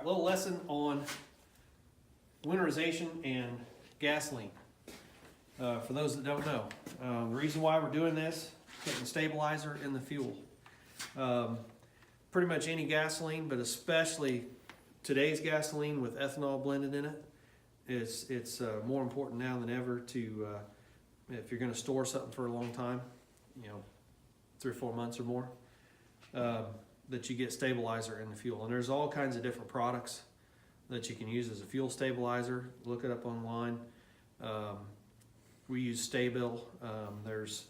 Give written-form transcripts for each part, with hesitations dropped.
right, little lesson on winterization and gasoline. For those that don't know, the reason why we're doing this, putting stabilizer in the fuel. Pretty much any gasoline, but especially today's gasoline with ethanol blended in it, it's more important now than ever to, if you're going to store something for a long time, 3 or 4 months or more, that you get stabilizer in the fuel. And there's all kinds of different products that you can use as a fuel stabilizer. Look it up online. We use Stabil. There's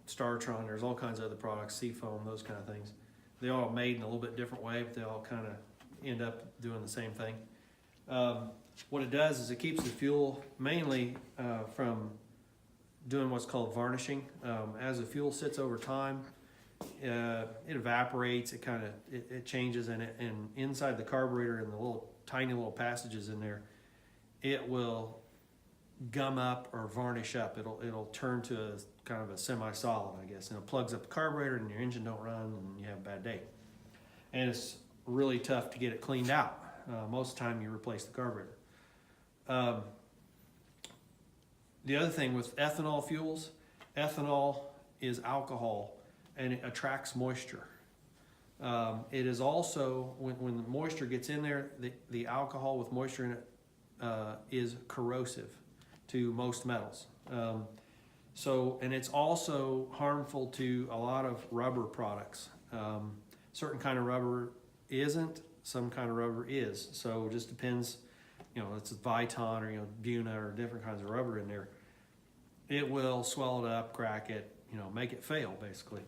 Startron. There's all kinds of other products, Seafoam, those kind of things. They're all made in a little bit different way, but they all kind of end up doing the same thing. What it does is it keeps the fuel mainly from doing what's called varnishing. As the fuel sits over time, it evaporates, it changes, and inside the carburetor and the tiny little passages in there, it will gum up or varnish up. It'll turn to a kind of a semi-solid, I guess, and it plugs up the carburetor and your engine don't run and you have a bad day. And it's really tough to get it cleaned out. Most of the time you replace the carburetor. The other thing with ethanol fuels, ethanol is alcohol and it attracts moisture. It is also, when the moisture gets in there, the alcohol with moisture in it is corrosive to most metals. And it's also harmful to a lot of rubber products. Certain kind of rubber isn't, some kind of rubber is. So it just depends, it's Viton or Buna or different kinds of rubber in there. It will swell it up, crack it, make it fail basically.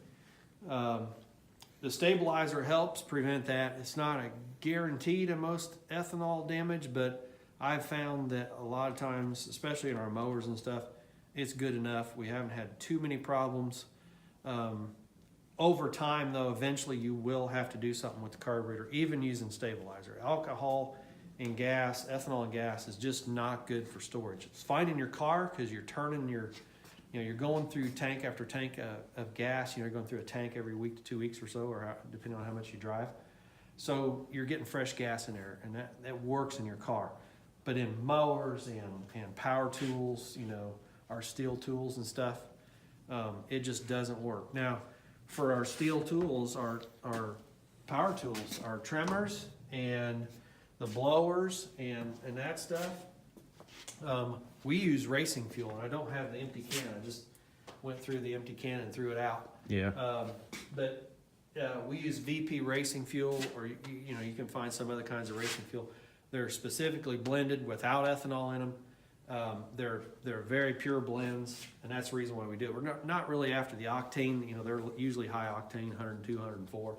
The stabilizer helps prevent that. It's not a guarantee to most ethanol damage, but I've found that a lot of times, especially in our mowers and stuff, it's good enough. We haven't had too many problems. Over time though, eventually you will have to do something with the carburetor, even using stabilizer. Alcohol and gas, ethanol and gas is just not good for storage. It's fine in your car because you're turning you're going through tank after tank of gas. You're going through a tank every week to 2 weeks or so, or depending on how much you drive. So you're getting fresh gas in there, and that works in your car. But in mowers and power tools, our steel tools and stuff, it just doesn't work. Now, for our steel tools, our power tools, our trimmers and the blowers and that stuff, we use racing fuel, and I don't have the empty can. I just went through the empty can and threw it out. Yeah. But we use VP racing fuel, or you can find some other kinds of racing fuel. They're specifically blended without ethanol in them. They're very pure blends, and that's the reason why we do it. We're not really after the octane. They're usually high octane, 102, 104,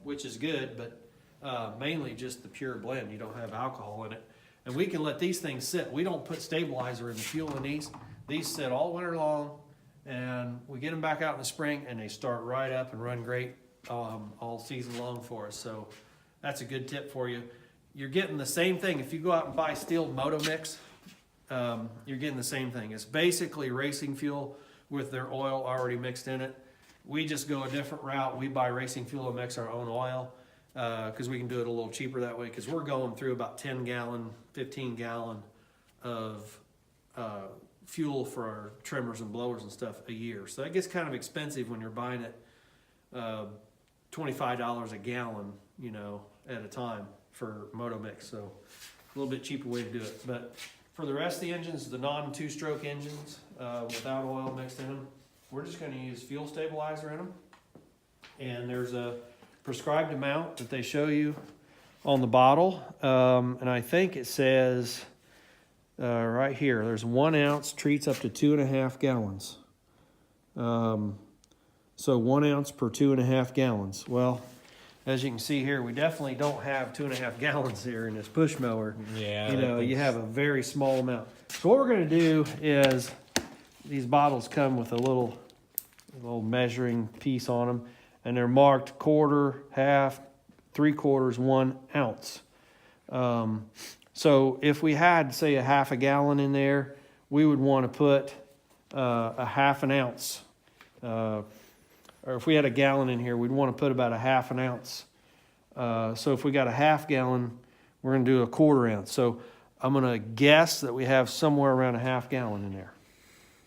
which is good, but mainly just the pure blend. You don't have alcohol in it. And we can let these things sit. We don't put stabilizer in the fuel in these. These sit all winter long, and we get them back out in the spring, and they start right up and run great all season long for us. So that's a good tip for you. You're getting the same thing. If you go out and buy steel Moto Mix, you're getting the same thing. It's basically racing fuel with their oil already mixed in it. We just go a different route. We buy racing fuel and mix our own oil because we can do it a little cheaper that way, because we're going through about 10 gallon, 15 gallon of fuel for our trimmers and blowers and stuff a year. So that gets kind of expensive when you're buying it $25 a gallon, at a time for Moto Mix. So a little bit cheaper way to do it. But for the rest of the engines, the non-two-stroke engines without oil mixed in them, we're just going to use fuel stabilizer in them. And there's a prescribed amount that they show you on the bottle. And I think it says right here, there's 1 ounce treats up to 2.5 gallons. So 1 ounce per 2.5 gallons. Well, as you can see here, we definitely don't have 2.5 gallons here in this push mower. Yeah. You have a very small amount. So what we're going to do is, these bottles come with a little measuring piece on them, and they're marked quarter, half, 3/4, 1 ounce. So if we had, say, a half a gallon in there, we would want to put a half an ounce. Or if we had a gallon in here, we'd want to put about a half an ounce So if we got a half gallon, we're gonna do a 1/4 ounce. So I'm gonna guess that we have somewhere around a half gallon in there.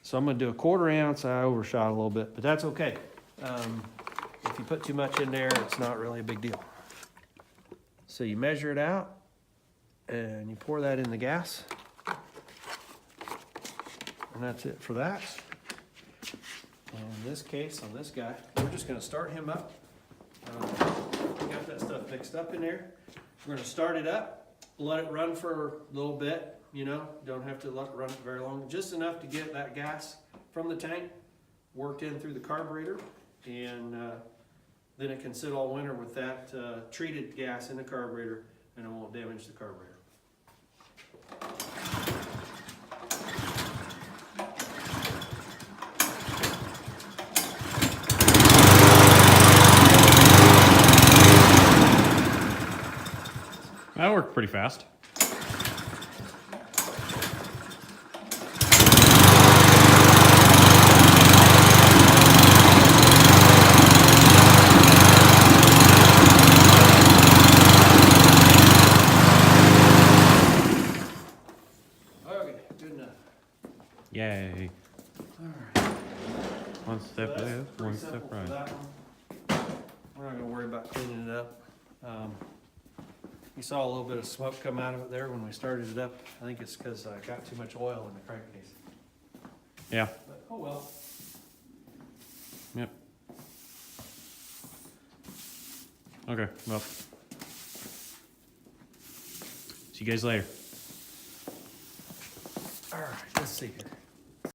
So I'm gonna do a 1/4 ounce. I overshot a little bit, but that's okay. If you put too much in there, it's not really a big deal. So you measure it out and you pour that in the gas. And that's it for that. And in this case, on this guy, we're just gonna start him up. We got that stuff mixed up in there. We're gonna start it up, let it run for a little bit, you know, don't have to let it run very long, just enough to get that gas from the tank worked in through the carburetor, and then it can sit all winter with that treated gas in the carburetor, and it won't damage the carburetor. That worked pretty fast. Okay, good enough. Yay. All right. One step So that's left, pretty one step simple for right. that one. We're not gonna worry about cleaning it up. You saw a little bit of smoke come out of it there when we started it up. I think it's because I got too much oil in the crankcase. Yeah. But, oh well. Yep. Okay, well. See you guys later. All right, let's see here.